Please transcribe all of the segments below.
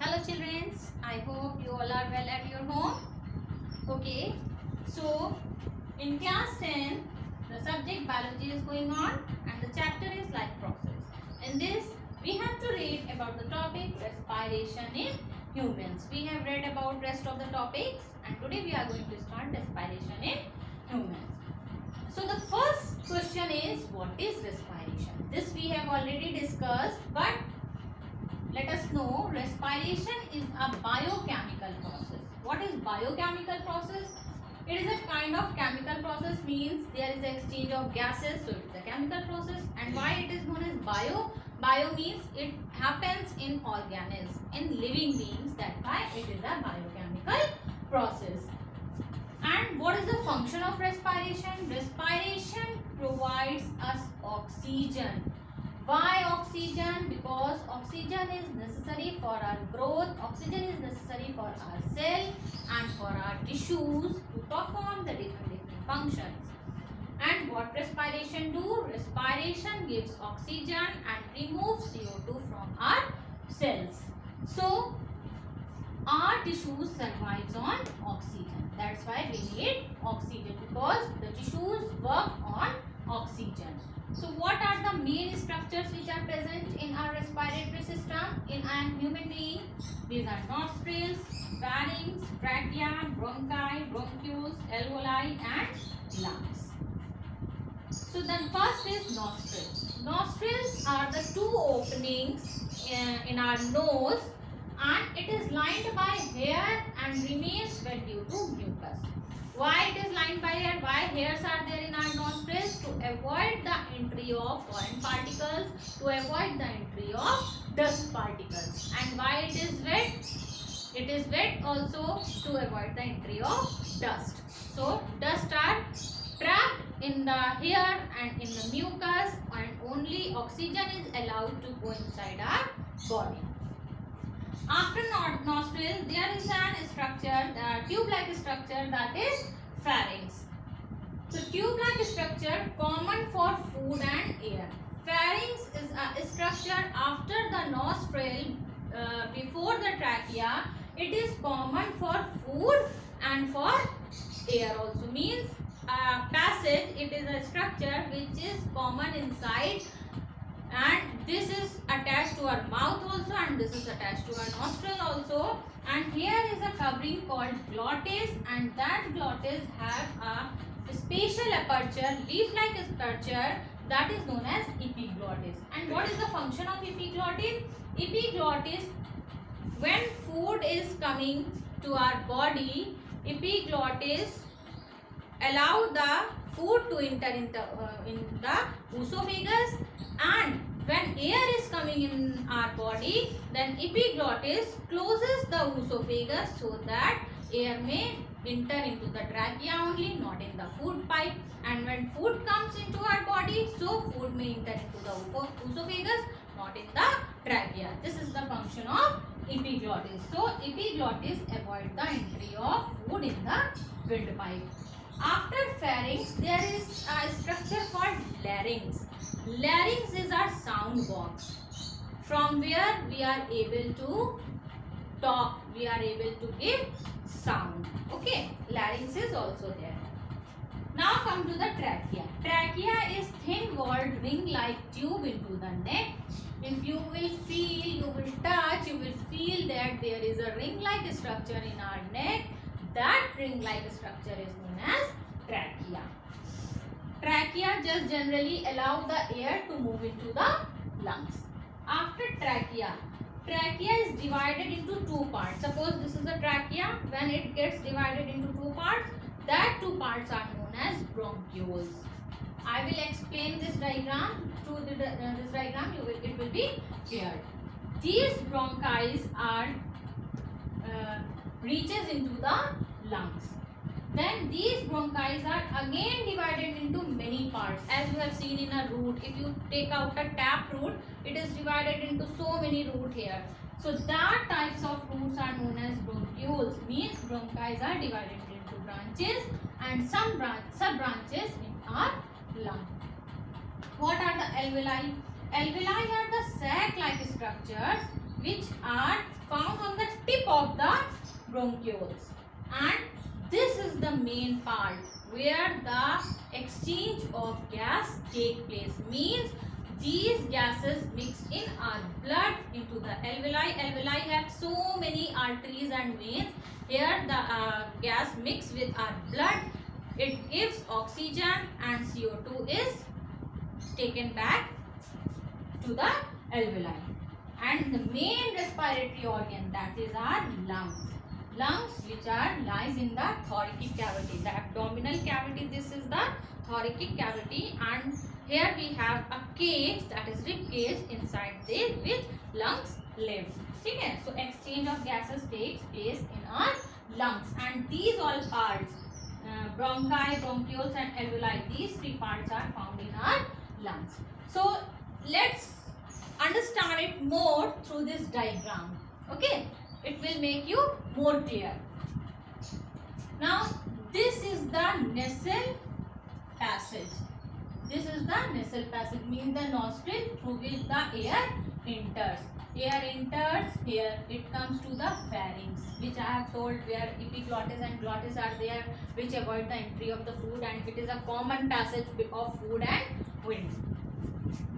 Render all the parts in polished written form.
Hello children, I hope you all are well at your home. Okay, so in class 10, the subject biology is going on and the chapter is life process. In this, we have to read about the topic respiration in humans. We have read about rest of the topics and today we are going to start respiration in humans. So the first question is, what is respiration? This we have already discussed, but let us know respiration is a biochemical process. What is biochemical process? It is a kind of chemical process, means there is exchange of gases, so it is a chemical process. And why it is known as bio? Bio means it happens in organisms, in living beings, that's why it is a biochemical process. And what is the function of respiration? Respiration provides us oxygen. Why oxygen? Because oxygen is necessary for our growth, oxygen is necessary for our cell and for our tissues to perform the different functions. And what respiration do? Respiration gives oxygen and removes CO2 from our cells. So our tissues survives on oxygen. That's why we need oxygen, because the tissues work on oxygen. So what are the main structures which are present in our respiratory system in a human being? These are nostrils, pharynx, trachea, bronchi, bronchioles, alveoli and lungs. So then first is nostrils. Nostrils are the two openings in our nose, and it is lined by hair and remains wet due to mucus. Why it is lined by hair? Why hairs are there in our nostrils? To avoid the entry of foreign particles, to avoid the entry of dust particles. And why it is wet? It is wet also to avoid the entry of dust. So dust are trapped in the hair and in the mucus, and only oxygen is allowed to go inside our body. After nostril, there is an structure, tube-like structure, that is pharynx. So tube-like structure common for food and air. Pharynx is a structure after the nostril, before the trachea. It is common for food and for air also. Means passage. It is a structure which is common inside, and this is attached to our mouth also, and this is attached to our nostril also. And here is a covering called glottis, and that glottis have a spatial aperture, leaf-like aperture, that is known as epiglottis. And what is the function of epiglottis? Epiglottis, when food is coming to our body, epiglottis allow the food to enter in the esophagus, and when air is coming in our body, then epiglottis closes the esophagus so that air may enter into the trachea only, not in the food pipe. And when food comes into our body, so food may enter into the esophagus, not in the trachea. This is the function of epiglottis. So epiglottis avoid the entry of food in the windpipe. After pharynx, there is a structure called larynx. Larynx is our sound box, from where we are able to talk, we are able to give sound. Okay, larynx is also there. Now come to the trachea. Trachea is thin walled ring-like tube into the neck. If you will feel, you will touch, you will feel that there is a ring-like structure in our neck. That ring-like structure is known as trachea. Trachea just generally allow the air to move into the lungs. After trachea, trachea is divided into two parts. Suppose this is a trachea. When it gets divided into two parts, that two parts are known as bronchioles. I will explain this diagram. Through this diagram, it will be clear. These bronchi are reaches into the lungs. Then these bronchi are again divided into many parts, as you have seen in a root. If you take out a tap root, it is divided into so many roots here. So that types of roots are known as bronchioles. Means bronchi are divided into branches and some sub-branches in our lung. What are the alveoli? Alveoli are the sac-like structures which are found on the tip of the bronchioles, and this is the main part where the exchange of gas take place. Means these gases mix in our blood into the alveoli. Alveoli have so many arteries and veins. Here the gas mix with our blood. It gives oxygen and CO2 is taken back to the alveoli. And the main respiratory organ, that is our lungs. Lungs which are lies in the thoracic cavity, the abdominal cavity. This is the thoracic cavity, and here we have a cage, that is rib cage, inside this which lungs live. Okay, so exchange of gases takes place in our lungs, and these all parts, bronchi, bronchioles and alveoli, these three parts are found in our lungs. So let's understand it more through this diagram. Okay, it will make you more clear. Now this is the nasal passage. This is the nasal passage, means the nostril through which the air enters. Air enters here, it comes to the pharynx, which I have told where epiglottis and glottis are there, which avoid the entry of the food, and it is a common passage of food and wind.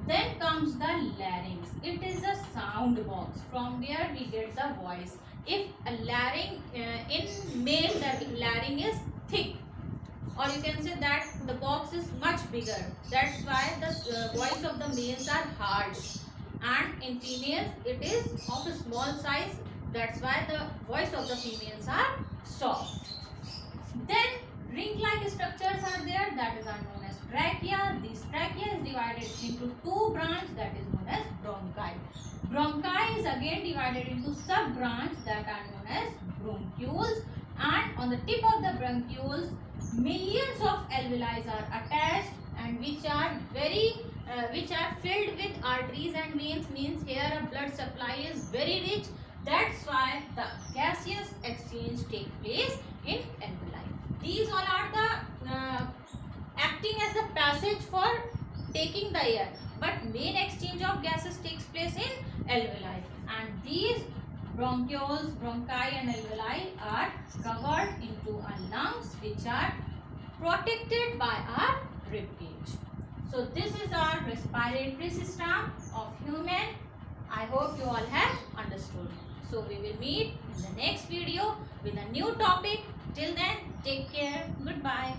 Then comes the larynx. It is a sound box from where we get the voice. If a larynx, in male the larynx is thick, or you can say that the box is much bigger. That's why the voice of the males are hard, and in females it is of a small size. That's why the voice of the females are soft. Then ring-like structures are there, that is known as trachea. This trachea is divided into two branches, that is known as bronchi. Bronchi is again divided into sub-branch that are known as bronchioles, and on the tip of the bronchioles millions of alveoli are attached, and which are filled with arteries and veins. Means here a blood supply is very rich. That's why the gaseous exchange take place in alveoli. These all are the acting as the passage for taking the air, but main exchange of gases takes place in alveoli, and these bronchioles, bronchi and alveoli are covered into our lungs, which are protected by our rib cage. So this is our respiratory system of human. I hope you all have understood. So we will meet in the next video with a new topic. Till then, take care. Goodbye.